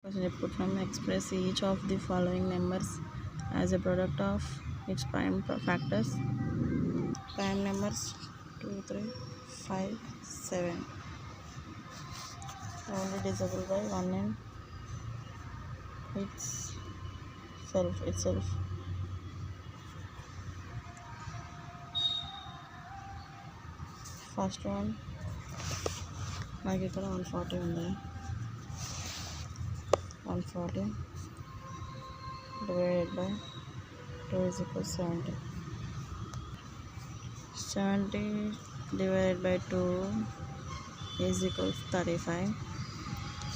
Express each of the following numbers as a product of its prime factors. Prime numbers 2, 3, 5, 7. Only divisible by 1 and itself. First one, నాకు ఇక్కడ 140 ఉంది. 140 divided by 2 is equal to 70. 70 divided by 2 is equal to 35.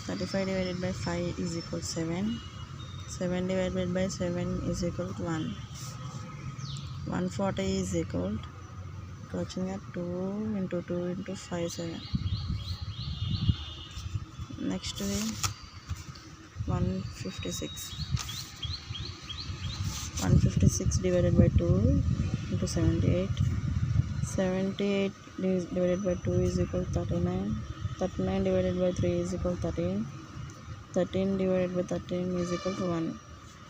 35 divided by 5 is equal to 7. 7 divided by 7 is equal to 1. 140 is equal to 2 into 2 into 5, 7. Next is 156. 156 divided by 2 into 78. 78 divided by 2 is equal to 39. 39 divided by 3 is equal to 13. 13 divided by 13 is equal to 1.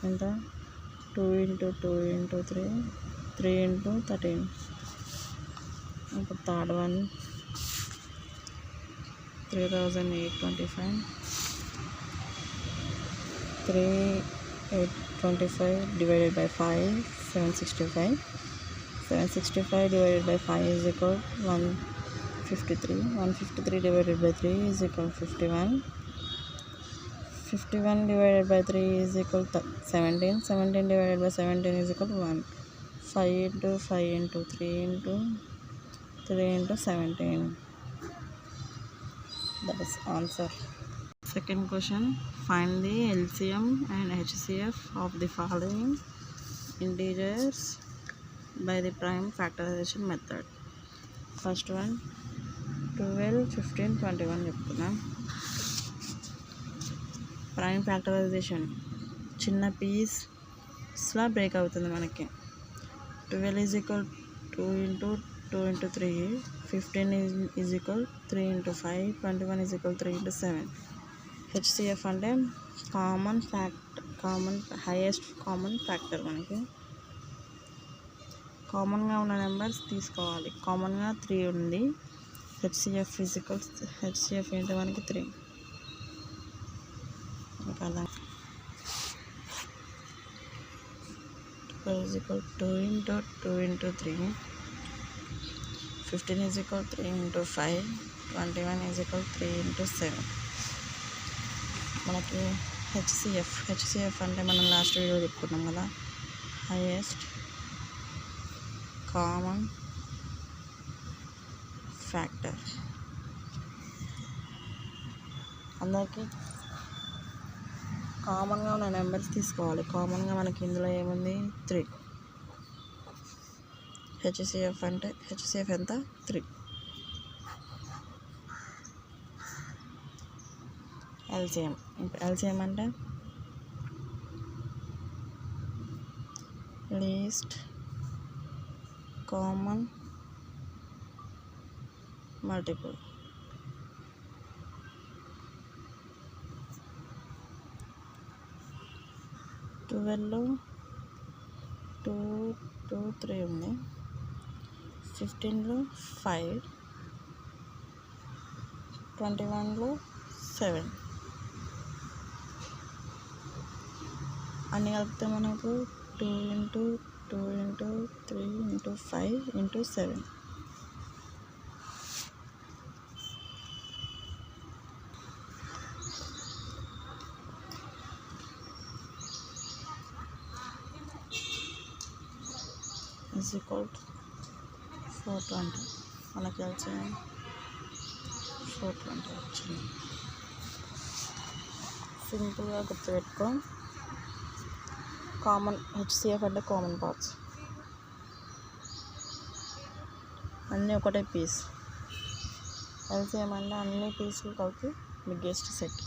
And 2 into 2 into 3, 3 into 13. And the third one, 3825. 3825 divided by 5, 765. 765 divided by 5 is equal to 153. 153 divided by 3 is equal to 51. 51 divided by 3 is equal to 17. 17 divided by 17 is equal to 1. 5 into 5 into 3 into 3 into 17. That is answer. Second question, find the LCM and HCF of the following integers by the prime factorization method. First one, 12, 15, 21 చెప్తున్నాం. Prime factorisation చిన్న పీస్లా break అవుతుంది మనకి. 12 is equal 2 into 2 into 3. 15 is equal 3 into 5. 21 is equal 3 into 7. HCF అంటే highest common factor. మనకి కామన్గా ఉన్న numbers తీసుకోవాలి. కామన్గా 3 ఉంది. హెచ్సిఎఫ్ ఏంటి మనకి 3 కదా. 12 is equal 2 into 2 into 3. 15 is equal 3 into 5. 21 is equal 3 into 7. మనకి హెచ్సిఎఫ్ అంటే మనం లాస్ట్ వీడియో చెప్పుకున్నాం కదా, హైయెస్ట్ కామన్ ఫ్యాక్టర్. అందరికీ కామన్గా ఉన్న నెంబర్స్ తీసుకోవాలి. కామన్గా మనకి ఇందులో ఏముంది 3. హెచ్సిఎఫ్ ఎంత 3. ఎల్సిఎం అంటే లీస్ట్ కామన్ మల్టిపుల్. ట్వెల్వ్లో 2, 2, 3 ఉంది. 15లో 5. 21లో 7. అన్నీ కలిపితే మనకు 2 into 2 into 3 into 5 into 7. is equal to 420. మనకి వచ్చిన 420 వచ్చింది. సింపుల్గా గుర్తుపెట్టుకో. కామన్ హెచ్సిఎఫ్ అంటే కామన్ పార్ట్స్ అన్నీ ఒకటే పీస్. ఎల్సిఎం అంటే అన్ని పీసులు కలిపి బిగ్గెస్ట్ సెట్.